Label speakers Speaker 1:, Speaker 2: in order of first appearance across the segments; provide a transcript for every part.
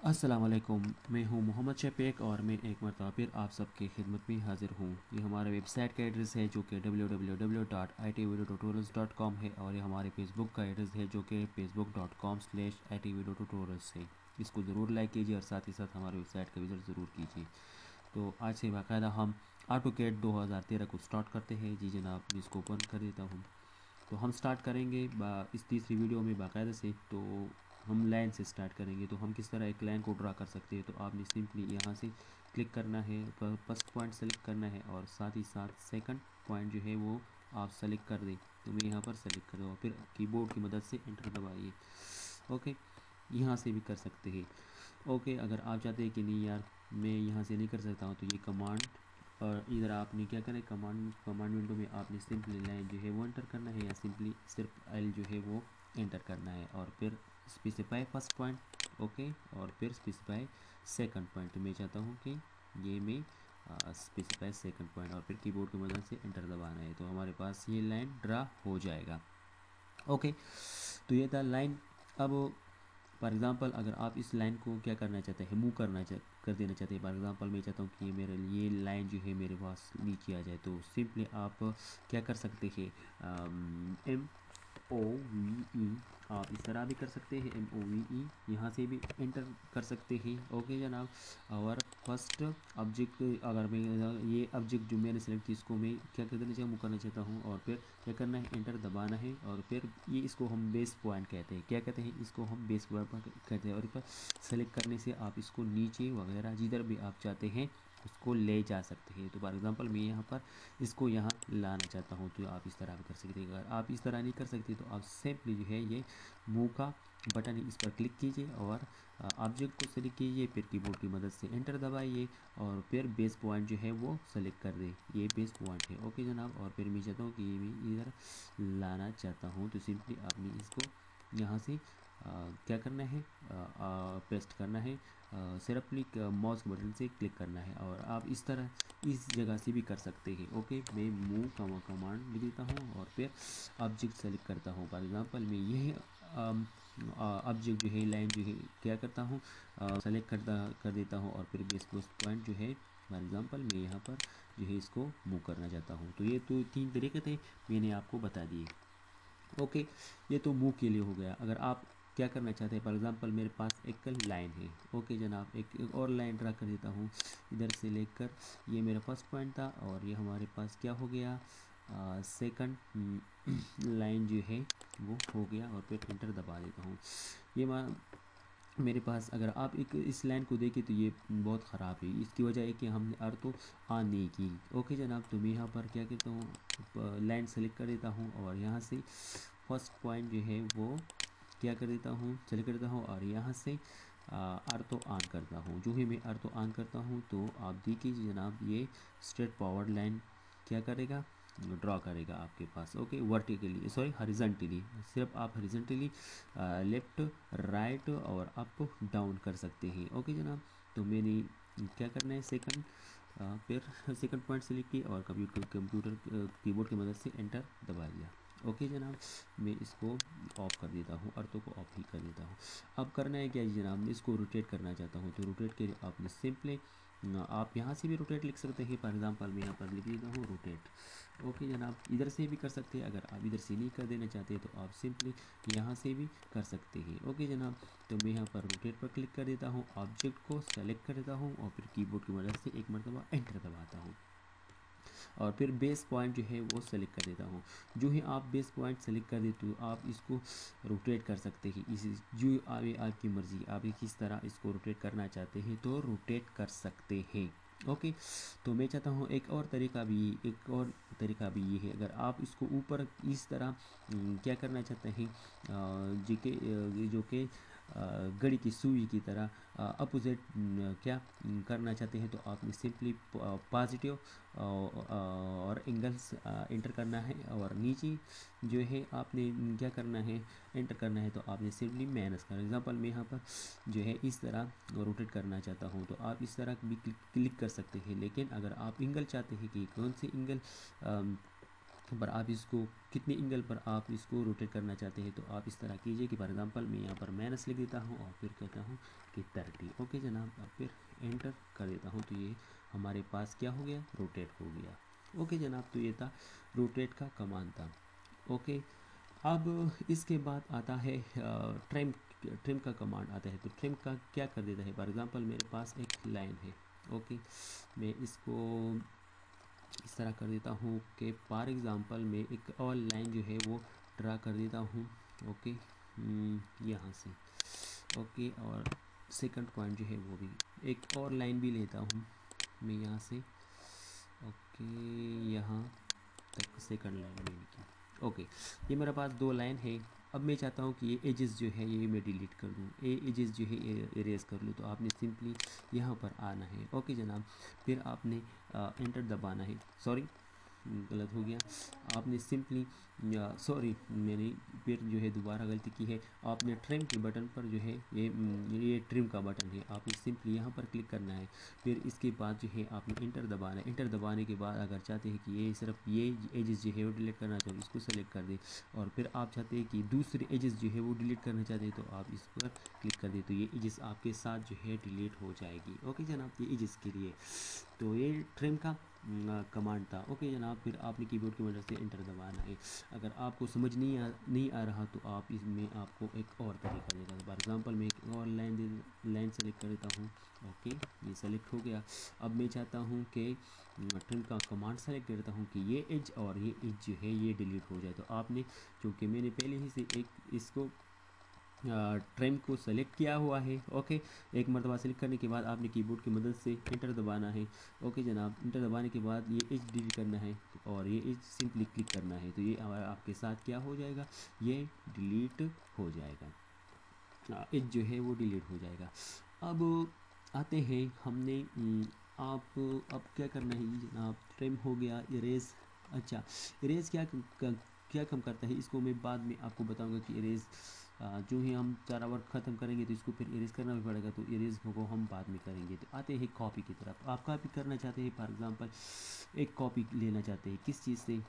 Speaker 1: अस्सलाम वालेकुम। मैं हूं मोहम्मद शफीक और मैं एक मरतबा फिर आप सबकी खिदमत में हाज़िर हूं। ये हमारे वेबसाइट का एड्रेस है जो कि www.itvideotutorials.com है और ये हमारे फेसबुक का एड्रेस है जो कि facebook.com/itvideotutorials है। इसको ज़रूर लाइक कीजिए और साथ ही साथ हमारे वेबसाइट का विज़िट ज़रूर कीजिए। तो आज से बाकायदा हम ऑटोकैड 2013 को स्टार्ट करते हैं। जी जनाब, मैं इसको ओपन कर देता हूँ। तो हम स्टार्ट करेंगे इस तीसरी वीडियो में बाकायदा से। तो हम लाइन से स्टार्ट करेंगे। तो हम किस तरह एक लाइन को ड्रा कर सकते हैं, तो आपने सिंपली यहाँ से क्लिक करना है, फर्स्ट पॉइंट सेलेक्ट करना है और साथ ही साथ सेकंड पॉइंट जो है वो आप सेलेक्ट कर दें। तो मैं यहाँ पर सेलेक्ट कर दूँ, फिर कीबोर्ड की मदद से एंटर दबाइए। ओके, यहाँ से भी कर सकते हैं। ओके, अगर आप चाहते हैं कि नहीं यार मैं यहाँ से नहीं कर सकता हूँ, तो ये कमांड और इधर आपने क्या करें, कमांड विंडो में आपने सिंपली लाइन जो है वो एंटर करना है या सिंपली सिर्फ एल जो है वो एंटर करना है और फिर स्पेसिफाई फर्स्ट पॉइंट। ओके, और फिर स्पेसिफाई सेकंड पॉइंट। तो मैं चाहता हूँ कि ये मैं स्पेसिफाई सेकंड पॉइंट और फिर कीबोर्ड की मदद से एंटर दबाना है, तो हमारे पास ये लाइन ड्रा हो जाएगा। ओके, तो ये था लाइन। अब फॉर एग्ज़ाम्पल अगर आप इस लाइन को क्या करना चाहते हैं, मूव कर देना चाहते हैं। फॉर एग्ज़ाम्पल मैं चाहता हूँ कि मेरे लिए लाइन जो है मेरे पास नीचे आ जाए, तो सिंपली आप क्या कर सकते हैं, MOVE आप इस तरह भी कर सकते हैं। MOVE यहाँ से भी एंटर कर सकते हैं। ओके जनाब, और फर्स्ट ऑब्जेक्ट अगर मैं ये ऑब्जेक्ट जो मैंने सेलेक्ट की इसको मैं क्या कर देना चाहिए, मूव करना चाहता हूँ और फिर क्या करना है, एंटर दबाना है और फिर ये इसको हम बेस पॉइंट कहते हैं। क्या कहते हैं इसको, हम बेस पॉइंट कहते हैं। और इस पर सेलेक्ट करने से आप इसको नीचे वगैरह जिधर भी आप चाहते हैं उसको ले जा सकते हैं। तो फॉर एग्ज़ाम्पल मैं यहाँ पर इसको यहाँ लाना चाहता हूँ, तो आप इस तरह भी कर सकते हैं। अगर आप इस तरह नहीं कर सकते तो आप सिंपली जो है ये मूव का बटन है, इस पर क्लिक कीजिए और ऑब्जेक्ट को सेलेक्ट कीजिए, फिर कीबोर्ड की मदद से एंटर दबाइए और फिर बेस पॉइंट जो है वो सेलेक्ट कर दें। ये बेस पॉइंट है। ओके जनाब, और फिर मैं चाहता हूँ कि ये मैं इधर लाना चाहता हूँ, तो सिंपली आपने इसको यहाँ से क्या करना है, पेस्ट करना है। सिर्फ क्लिक माउस के बटन से क्लिक करना है और आप इस तरह इस जगह से भी कर सकते हैं। ओके, मैं मूव का कमांड लिख देता हूँ और फिर ऑब्जेक्ट सेलेक्ट करता हूँ। फॉर एग्जांपल मैं यही ऑब्जेक्ट जो है लाइन जो है क्या करता हूँ, सेलेक्ट कर देता हूँ और फिर बेस पॉइंट जो है फॉर एग्जांपल मैं यहाँ पर जो है इसको मूव करना चाहता हूँ। तो ये तो तीन तरीके थे, मैंने आपको बता दिए। ओके, ये तो मूव के लिए हो गया। अगर आप क्या करना चाहते हैं, फॉर एग्जांपल मेरे पास एक लाइन है। ओके जनाब, एक और लाइन ड्रा कर देता हूँ इधर से लेकर। ये मेरा फर्स्ट पॉइंट था और ये हमारे पास क्या हो गया, सेकंड लाइन जो है वो हो गया और फिर एंटर दबा देता हूँ। ये मेरे पास अगर आप एक इस लाइन को देखें तो ये बहुत ख़राब है। इसकी वजह है कि हमने अर्थ ऑन नहीं की। ओके जनाब, तो मैं यहाँ पर क्या करता हूँ, लाइन सेलेक्ट कर देता हूँ और यहाँ से फर्स्ट पॉइंट जो है वो क्या कर देता हूँ, सेलेक्ट कर देता हूँ और यहाँ से अर्थ ऑन करता हूँ। जो ही मैं अर्थ ऑन करता हूँ तो आप देखिए जनाब ये स्ट्रेट पावर लाइन क्या करेगा, ड्रॉ करेगा आपके पास। ओके, वर्टिकली सॉरी हॉरिजॉन्टली, सिर्फ आप हॉरिजॉन्टली लेफ़्ट राइट और अप डाउन कर सकते हैं। ओके जनाब, तो मैंने क्या करना है, फिर सेकंड पॉइंट सेलेक्ट की और कंप्यूटर कीबोर्ड की मदद से एंटर दबा दिया। ओके जनाब, मैं इसको ऑफ कर देता हूँ, अर्थों को ऑफ ही कर देता हूँ। अब करना है क्या जी जनाब, मैं इसको रोटेट करना चाहता हूँ, तो रोटेट के लिए आपने सिंपली आप यहाँ से भी रोटेट लिख सकते हैं। फॉर एग्जांपल मैं यहाँ पर लिख देता हूँ रोटेट। ओके जनाब, इधर से भी कर सकते हैं। अगर आप इधर से नहीं कर देना चाहते तो आप सिंपली यहाँ से भी कर सकते हैं। ओके जनाब, तो मैं यहाँ पर रोटेट पर क्लिक कर देता हूँ, ऑब्जेक्ट को सेलेक्ट कर देता हूँ और फिर कीबोर्ड की मदद से एक मरतबा एंटर दबाता हूँ और फिर बेस पॉइंट जो है वो सेलेक्ट कर देता हूँ। जो ही आप बेस पॉइंट सेलेक्ट कर देते हो आप इसको रोटेट कर सकते हैं। इस जो आगे आपकी मर्ज़ी, आप किस तरह इसको रोटेट करना चाहते हैं तो रोटेट कर सकते हैं। ओके, तो मैं चाहता हूँ एक और तरीका भी ये है। अगर आप इसको ऊपर इस तरह क्या करना चाहते हैं, जो कि घड़ी की सुई की तरह अपोजिट क्या करना चाहते हैं, तो आपने सिंपली पॉजिटिव और एंगल्स एंटर करना है और नीचे जो है आपने क्या करना है, एंटर करना है, तो आपने सिंपली माइनस कर। एग्जांपल मैं यहाँ पर जो है इस तरह रोटेट करना चाहता हूँ तो आप इस तरह भी क्लिक कर सकते हैं। लेकिन अगर आप एंगल चाहते हैं कि कौन से एंगल पर आप इसको कितने एंगल पर आप इसको रोटेट करना चाहते हैं तो आप इस तरह कीजिए कि फॉर एग्जांपल मैं यहाँ पर माइनस लिख देता हूँ और फिर कहता हूँ कि 30। ओके जनाब, अब फिर एंटर कर देता हूँ तो ये हमारे पास क्या हो गया, रोटेट हो गया। ओके जनाब, तो ये था रोटेट का कमांड था। ओके, अब इसके बाद आता है ट्रिम। ट्रिम का कमांड आता है, तो ट्रिम का क्या कर देता है, फॉर एग्जांपल मेरे पास एक लाइन है। ओके, मैं इसको इस तरह कर देता हूँ कि फॉर एग्ज़ाम्पल मैं एक और लाइन जो है वो ड्रा कर देता हूँ। ओके, यहाँ से। ओके, और सेकंड पॉइंट जो है वो भी एक और लाइन भी लेता हूँ मैं यहाँ से। ओके, यहाँ तक सेकंड लाइन में लिखी। ओके, ये मेरे पास दो लाइन है। अब मैं चाहता हूँ कि ये एजेस जो है ये मैं डिलीट कर दूँ, ये एजेस जो है ये इरेज कर लूँ, तो आपने सिंपली यहाँ पर आना है। ओके जनाब, फिर आपने एंटर दबाना है। सॉरी, गलत हो गया। आपने सिंपली सॉरी मैंने फिर जो है दोबारा गलती की है। आपने ट्रिम के बटन पर जो है ये ट्रिम का बटन है, आपने सिंपली यहाँ पर क्लिक करना है। फिर इसके बाद जो है आपने इंटर दबाना है। इंटर दबाने के बाद अगर चाहते हैं कि ये सिर्फ ये एजेस जो है वो डिलीट करना चाहते इसको सेलेक्ट कर दें, और फिर आप चाहते हैं कि दूसरे एजेस जो है वो डिलीट करना चाहते हैं तो आप इस पर क्लिक कर दें, तो ये एजेस आपके साथ जो है डिलीट हो जाएगी। ओके जनाब, ये एजेस के लिए तो ये ट्रिम का कमांड था। ओके जनाब, फिर आपने कीबोर्ड की मदद से इंटर दबाना है। अगर आपको समझ नहीं आ रहा तो आप इसमें आपको एक और तरीका देता हूँ। फॉर एग्जांपल मैं एक और लाइन सेलेक्ट कर देता हूँ। ओके, ये सेलेक्ट हो गया। अब मैं चाहता हूँ कि ट्रिम का कमांड सेलेक्ट करता हूँ कि ये एज और ये एज जो है ये डिलीट हो जाए, तो आपने चूँकि मैंने पहले ही से एक इसको ट्रिम को सेलेक्ट किया हुआ है। ओके, एक मरतबा सेलेक्ट करने के बाद आपने कीबोर्ड की मदद से इंटर दबाना है। ओके जनाब, इंटर दबाने के बाद ये एज डिलीट करना है और ये एज सिंपली क्लिक करना है, तो ये आपके साथ क्या हो जाएगा, ये डिलीट हो जाएगा। एज जो है वो डिलीट हो जाएगा। अब आते हैं हमने आप अब क्या करना है जनाब, ट्रिम हो गया, इरेज। अच्छा, इरेज क्या कम करता है इसको मैं बाद में आपको बताऊंगा कि इरेज जो ही हम सारा वर्क ख़त्म करेंगे तो इसको फिर इरेज करना भी पड़ेगा, तो इरेज को हम बाद में करेंगे। तो आते हैं कॉपी की तरफ। आप कॉपी करना चाहते हैं, फॉर एग्जांपल एक कॉपी लेना चाहते हैं किस चीज़ से,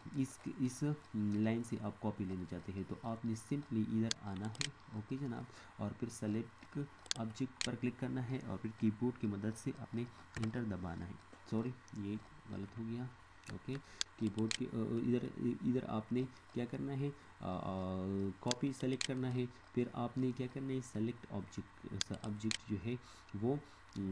Speaker 1: इस लाइन से आप कॉपी लेना चाहते हैं, तो आपने सिंपली इधर आना है। ओके जनाब, और फिर सेलेक्ट ऑब्जेक्ट पर क्लिक करना है और फिर कीबोर्ड की मदद से अपने एंटर दबाना है। सॉरी, ये गलत हो गया। ओके, कीबोर्ड के इधर इधर आपने क्या करना है, कॉपी सेलेक्ट करना है। फिर आपने क्या करना है, सेलेक्ट ऑब्जेक्ट जो है वो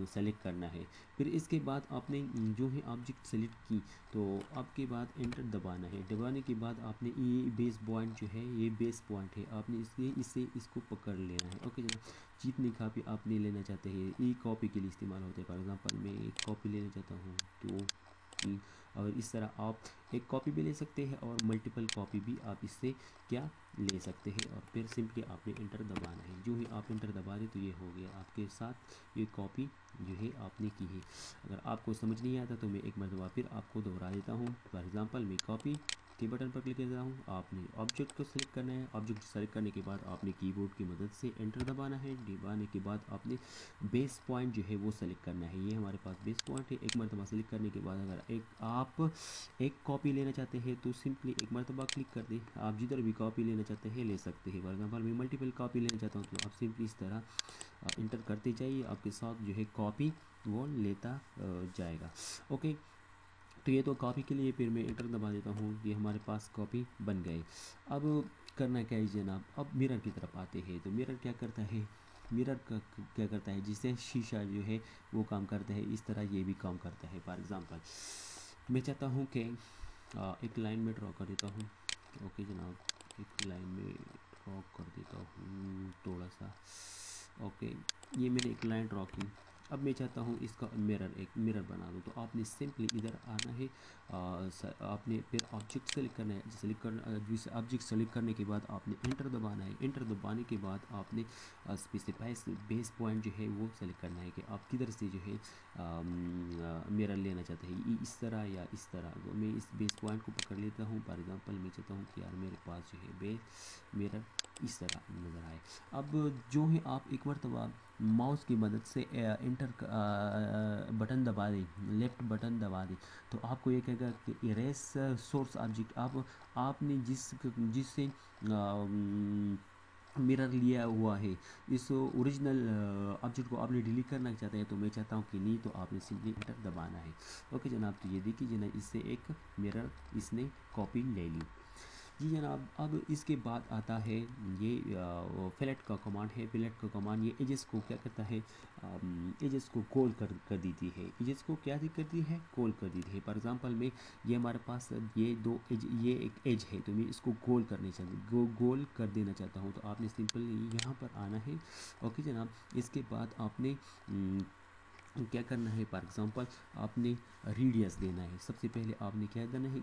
Speaker 1: सेलेक्ट करना है। फिर इसके बाद आपने जो है ऑब्जेक्ट सेलेक्ट की, तो आपके बाद एंटर दबाना है। दबाने के बाद आपने ये बेस पॉइंट जो है ये बेस पॉइंट है, आपने इससे इसको पकड़ लेना है। ओके जनाब, जितनी कॉपी आपने लेना चाहते हैं ई कॉपी के लिए इस्तेमाल होते हैं। फॉर एग्जांपल मैं एक कॉपी लेना चाहता हूँ तो और इस तरह आप एक कॉपी भी ले सकते हैं और मल्टीपल कॉपी भी आप इससे क्या ले सकते हैं, और फिर सिंपली आपने इंटर दबाना है। जो ही आप इंटर दबा दें तो ये हो गया आपके साथ, ये कॉपी जो है आपने की है। अगर आपको समझ नहीं आता तो मैं एक मरतबा फिर आपको दोहरा देता हूँ। फॉर एग्जांपल मैं कॉपी के बटन पर क्लिक करता हूँ, आपने ऑब्जेक्ट को सेलेक्ट करना है। ऑब्जेक्ट सेलेक्ट करने के बाद आपने कीबोर्ड की मदद से एंटर दबाना है। दबाने के बाद आपने बेस पॉइंट जो है वो सेलेक्ट करना है। ये हमारे पास बेस पॉइंट है। एक मरतबा सेलेक्ट करने के बाद अगर आप एक कॉपी लेना चाहते हैं तो सिंपली एक मरतबा क्लिक कर दें। आप जिधर भी कॉपी लेना चाहते हैं ले सकते हैं। फॉर एग्जांपल मैं मल्टीपल कॉपी लेना चाहता हूँ तो आप सिंपली इस तरह इंटर करते जाइए, आपके साथ जो है कॉपी वो लेता जाएगा। ओके, तो ये तो कॉपी के लिए, फिर मैं इंटर दबा देता हूँ, ये हमारे पास कॉपी बन गए। अब करना क्या है जनाब, अब मिरर की तरफ आते हैं। तो मिरर क्या करता है, मिरर का क्या करता है, जिससे शीशा जो है वो काम करता है, इस तरह ये भी काम करता है। फॉर एग्जांपल मैं चाहता हूँ कि एक लाइन में ड्रॉ कर देता हूँ। ओके जनाब, एक लाइन में ड्रॉ कर देता हूँ थोड़ा सा। ओके, ये मैंने एक लाइन ड्रॉ की। अब मैं चाहता हूँ इसका एक मिरर बना दूँ, तो आपने सिंपली इधर आना है। आपने फिर ऑब्जेक्ट सेलेक्ट करना है। जिस ऑब्जेक्ट सेलेक्ट करने के बाद आपने इंटर दबाना है। इंटर दबाने के बाद आपने स्पेसिफाई बेस पॉइंट जो है वो सेलेक्ट करना है कि आप किधर से जो है मिरर लेना चाहते हैं, इस तरह या इस तरह। तो मैं इस बेस पॉइंट को पकड़ लेता हूँ। फॉर एग्जांपल मैं चाहता हूँ कि यार मेरे पास जो है मिरर इस तरह नज़र आए। अब जो है आप एक मरतबा माउस की मदद से इंटर बटन दबा दें, लेफ़्ट बटन दबा दें, तो आपको ये कहेगा कि इरेज सोर्स ऑब्जेक्ट। आपने जिससे मिरर लिया हुआ है, इस ओरिजिनल ऑब्जेक्ट को आपने डिलीट करना चाहते हैं, तो मैं चाहता हूँ कि नहीं, तो आपने सिंपली इंटर दबाना है। ओके जनाब, तो ये देखिए जनाब, इससे एक मिरर इसने कॉपी ले ली। जी जनाब, अब इसके बाद आता है ये फिलेट का कमांड है। फिलेट का कमांड ये एजेस को क्या करता है, एजेस को कॉल कर देती है। एजेस को क्या करती है, कॉल कर देती है। फॉर एग्जांपल में ये हमारे पास ये दो एज, ये एक एज है, तो मैं इसको गोल करने चाहता गोल कर देना चाहता हूँ, तो आपने सिंपल यहाँ पर आना है। ओके जनाब, इसके बाद आपने क्या करना है, फॉर एग्जांपल आपने रेडियस देना है। सबसे पहले आपने क्या देना है,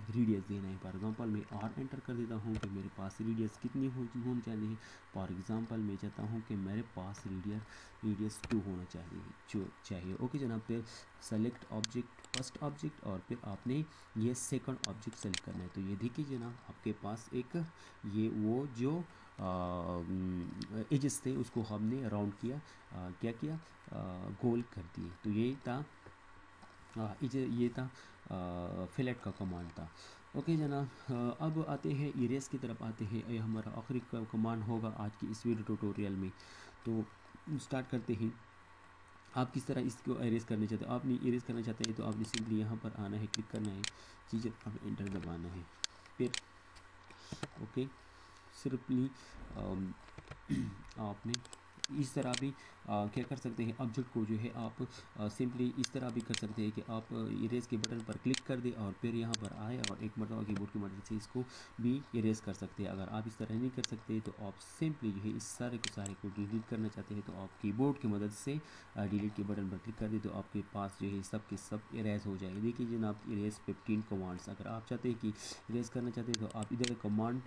Speaker 1: रेडियस देना है। फॉर एग्जांपल मैं आर एंटर कर देता हूँ कि मेरे पास रेडियस कितनी होनी चाहिए। फॉर एग्जांपल मैं चाहता हूँ कि मेरे पास रेडियस 2 होना चाहिए। ओके जनाब, फिर सेलेक्ट ऑब्जेक्ट, फर्स्ट ऑब्जेक्ट, और फिर आपने ये सेकंड ऑब्जेक्ट सेलेक्ट करना है। तो ये देखिए जनाब, आपके पास एक ये वो जो एजेस थे उसको हमने राउंड किया, क्या किया, गोल कर दिए। तो ये था फिलेट का कमांड था। ओके जनाब, अब आते हैं इरेज की तरफ आते हैं। ये हमारा आखिरी कमांड होगा आज की इस वीडियो ट्यूटोरियल में। तो स्टार्ट करते हैं। आप किस तरह इसको इरेज करना चाहते हो, आपने इरेज करना चाहते हैं तो आपने सिंपली यहाँ पर आना है, क्लिक करना है, चीज़ें अब एंटर दबाना है, फिर ओके सिंपली आपने इस तरह भी क्या कर सकते हैं, ऑब्जेक्ट को जो है आप सिंपली इस तरह भी कर सकते हैं कि आप इरेज के बटन पर क्लिक कर दें और फिर यहाँ पर आए और एक मरतबा कीबोर्ड की मदद से इसको भी इरेज कर सकते हैं। अगर आप इस तरह नहीं कर सकते तो आप सिंपली जो है इस सारे को डिलीट करना चाहते हैं, तो आप कीबोर्ड की मदद से डिलीट के बटन पर क्लिक कर दें, तो आपके पास जो है सब के सब इरेज हो जाएंगे। देखिए जनाब, इरेज 15 कमांड्स। अगर आप चाहते हैं कि इरेज करना चाहते हैं तो आप इधर कमांड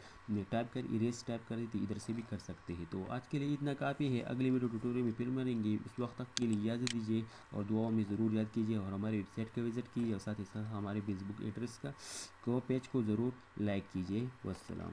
Speaker 1: टाइप कर इरेज टाइप करें तो इधर से भी कर सकते हैं। तो आज के लिए इतना काफ़ी है। अगले वीडियो ट्यूटोरियल में फिर मिलेंगे, उस वक्त तक के लिए इजाज़त दीजिए और दुआओं में ज़रूर याद कीजिए और हमारे वेबसाइट का विज़िट कीजिए और साथ ही साथ हमारे फेसबुक एड्रेस का पेज को ज़रूर लाइक कीजिए। वस्सलाम।